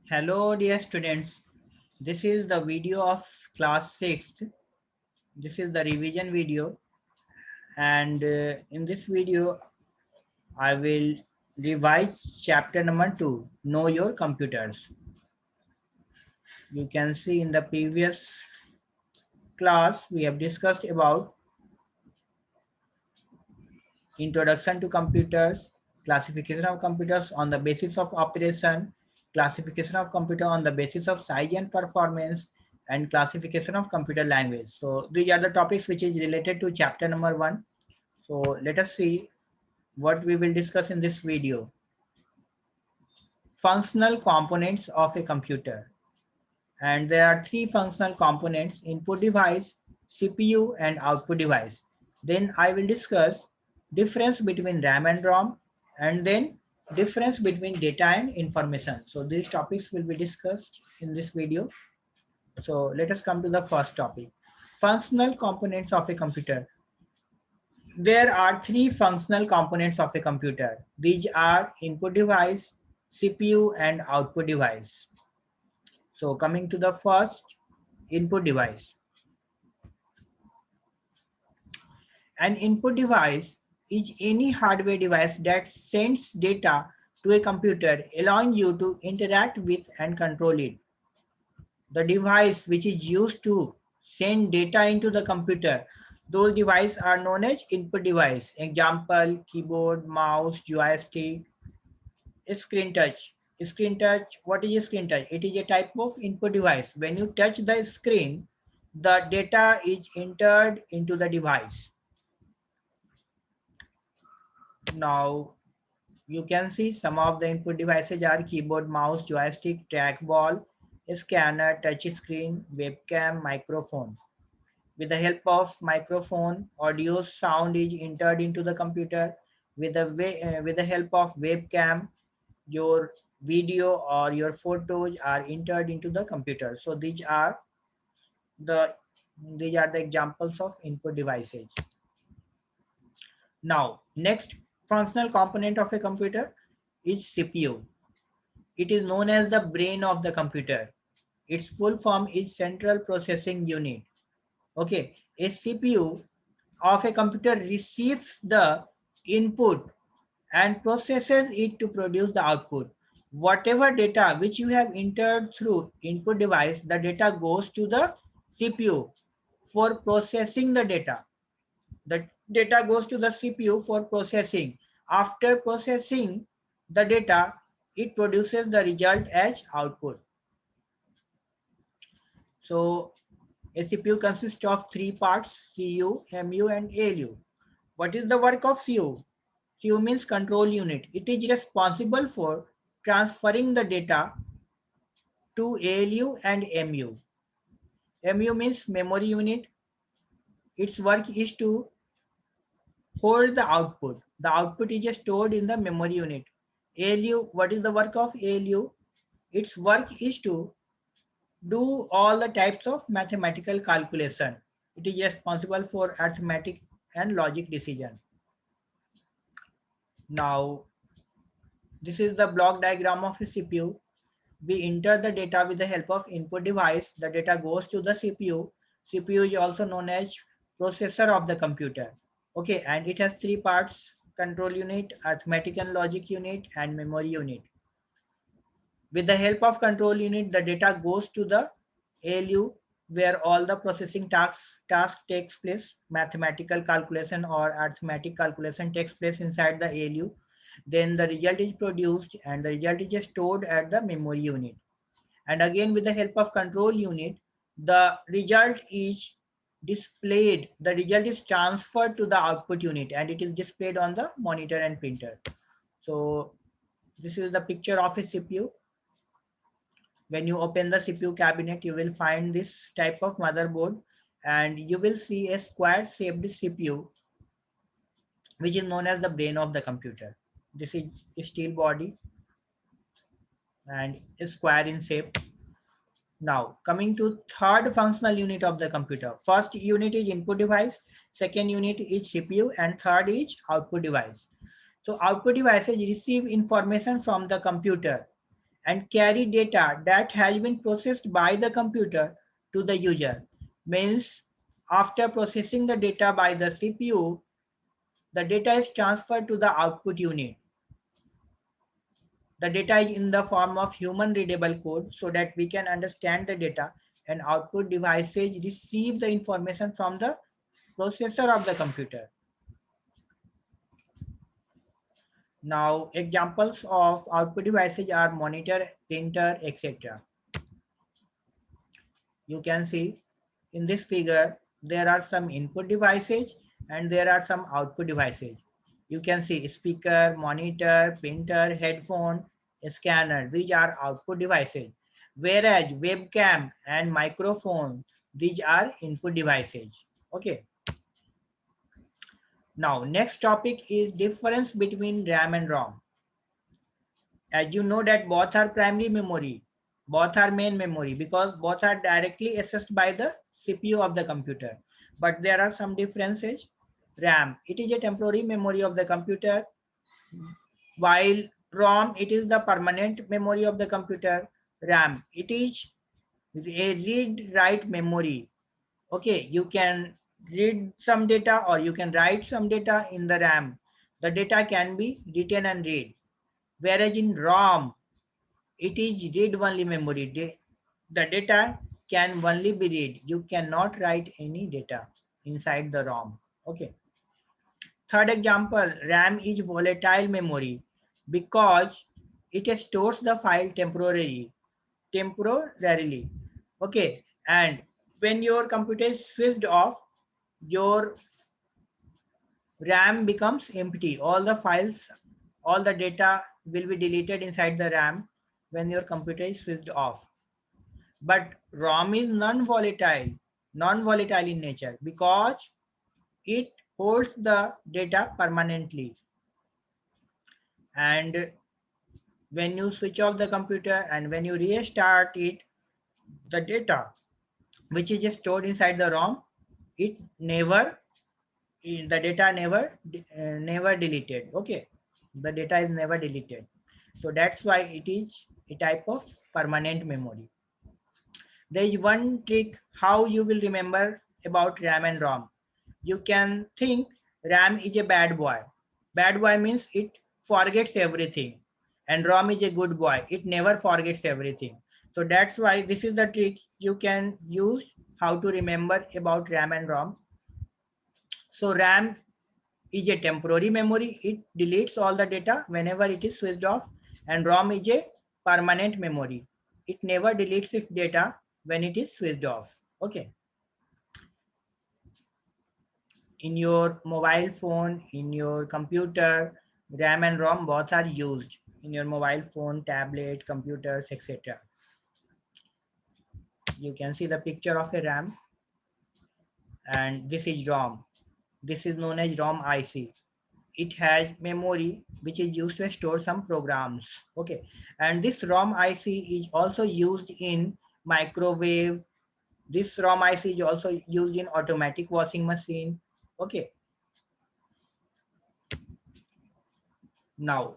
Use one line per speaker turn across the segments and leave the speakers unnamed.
Hello dear students, this is the video of class 6th. This is the revision video and in this video I will revise chapter number 2, Know Your Computers. You can see in the previous class we have discussed about introduction to computers, classification of computers on the basis of operation, classification of computer on the basis of size and performance, and classification of computer language. So these are the topics which is related to chapter number 1. So let us see what we will discuss in this video. Functional components of a computer. And there are three functional components: input device, CPU, and output device. Then I will discuss difference between RAM and ROM, and then difference between data and information. So these topics will be discussed in this video. So let us come to the first topic. Functional components of a computer. There are three functional components of a computer. These are input device, CPU, and output device. So coming to the first, input device. An input device is any hardware device that sends data to a computer, allowing you to interact with and control it. The device which is used to send data into the computer, those devices are known as input device. Example, keyboard, mouse, joystick, screen touch. Screen touch, what is a screen touch? It is a type of input device. When you touch the screen, the data is entered into the device. Now, you can see some of the input devices are keyboard, mouse, joystick, trackball, scanner, touch screen, webcam, microphone. With the help of microphone, audio sound is entered into the computer. With the help of webcam, your video or your photos are entered into the computer. So the these are the examples of input devices. Now, next functional component of a computer is CPU. It is known as the brain of the computer. Its full form is Central Processing Unit. Okay, a CPU of a computer receives the input and processes it to produce the output. Whatever data which you have entered through input device, the data goes to the CPU for processing the data. The data goes to the CPU for processing. After processing the data, it produces the result as output. So a CPU consists of three parts: CU, MU, and ALU. What is the work of CU? CU means control unit. It is responsible for transferring the data to ALU and MU. MU means memory unit. Its work is to hold the output. The output is stored in the memory unit. ALU, what is the work of ALU? Its work is to do all the types of mathematical calculation. It is responsible for arithmetic and logic decision. Now, this is the block diagram of a CPU. We enter the data with the help of input device. The data goes to the CPU. CPU is also known as processor of the computer. Okay, and it has three parts: control unit, arithmetic and logic unit, and memory unit. With the help of control unit, the data goes to the ALU where all the processing task takes place. Mathematical calculation or arithmetic calculation takes place inside the ALU. Then the result is produced and the result is stored at the memory unit. And again, with the help of control unit, the result is displayed. The result is transferred to the output unit and it is displayed on the monitor and printer. So this is the picture of a CPU. When you open the CPU cabinet, you will find this type of motherboard and you will see a square shaped CPU, which is known as the brain of the computer. This is a steel body and a square in shape. Now coming to third functional unit of the computer. First unit is input device, second unit is CPU, and third is output device. So output devices receive information from the computer and carry data that has been processed by the computer to the user. Means after processing the data by the CPU, the data is transferred to the output unit. The data is in the form of human readable code so that we can understand the data, and output devices receive the information from the processor of the computer. Now, examples of output devices are monitor, printer, etc. You can see in this figure, there are some input devices and there are some output devices. You can see speaker, monitor, printer, headphone, scanner. These are output devices. Whereas webcam and microphone, these are input devices. Okay. Now, next topic is difference between RAM and ROM. As you know that both are primary memory, both are main memory, because both are directly accessed by the CPU of the computer. But there are some differences. RAM, it is a temporary memory of the computer, while ROM, it is the permanent memory of the computer. RAM, it is a read-write memory. Okay, you can read some data or you can write some data in the RAM. The data can be written and read. Whereas in ROM, it is read-only memory. The data can only be read. You cannot write any data inside the ROM. Okay. Third example, RAM is volatile memory because it stores the file temporarily. Okay. And when your computer is switched off, your RAM becomes empty. All the files, all the data will be deleted inside the RAM when your computer is switched off. But ROM is non-volatile in nature because it holds the data permanently. And when you switch off the computer and when you restart it, the data which is stored inside the ROM, it never, the data never deleted. Okay, the data is never deleted. So that's why it is a type of permanent memory. There is one trick how you will remember about RAM and ROM. You can think RAM is a bad boy. Bad boy means it forgets everything. And ROM is a good boy. It never forgets everything. So that's why this is the trick you can use how to remember about RAM and ROM. So RAM is a temporary memory. It deletes all the data whenever it is switched off. And ROM is a permanent memory. It never deletes its data when it is switched off. Okay. In your mobile phone, in your computer, RAM and ROM both are used in your mobile phone, tablet, computers, etc. You can see the picture of a RAM, and this is ROM. This is known as ROM IC. It has memory which is used to store some programs. Okay, and this ROM IC is also used in microwave. This ROM IC is also used in automatic washing machine. Okay, now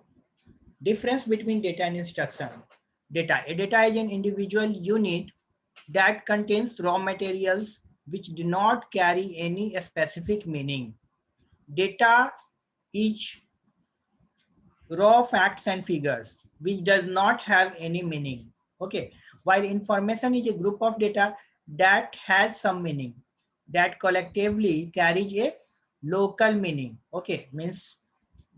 difference between data and instruction. Data. A data is an individual unit that contains raw materials which do not carry any specific meaning. Data is raw facts and figures which does not have any meaning. Okay, while information is a group of data that has some meaning, that collectively carries a local meaning. Okay, means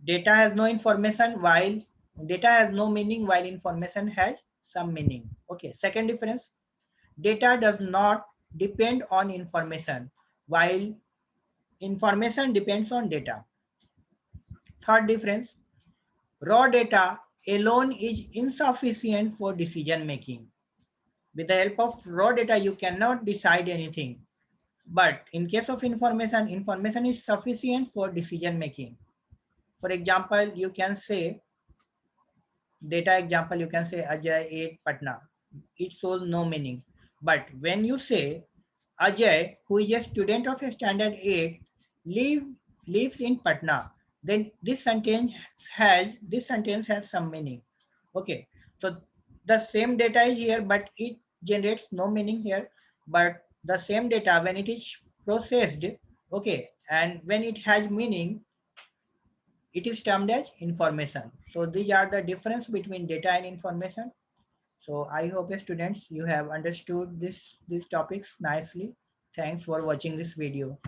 data has no information while data has no meaning while information has some meaning. Okay, second difference, data does not depend on information while information depends on data. Third difference, raw data alone is insufficient for decision making. With the help of raw data, you cannot decide anything. But in case of information, information is sufficient for decision making. For example, you can say, data example, you can say Ajay ate Patna. It shows no meaning. But when you say Ajay, who is a student of standard 8, live, lives in Patna, then this sentence has some meaning. Okay, so the same data is here, but it generates no meaning here. But the same data, when it is processed, okay, and when it has meaning, it is termed as information. So these are the difference between data and information. So I hope students you have understood these topics nicely. Thanks for watching this video.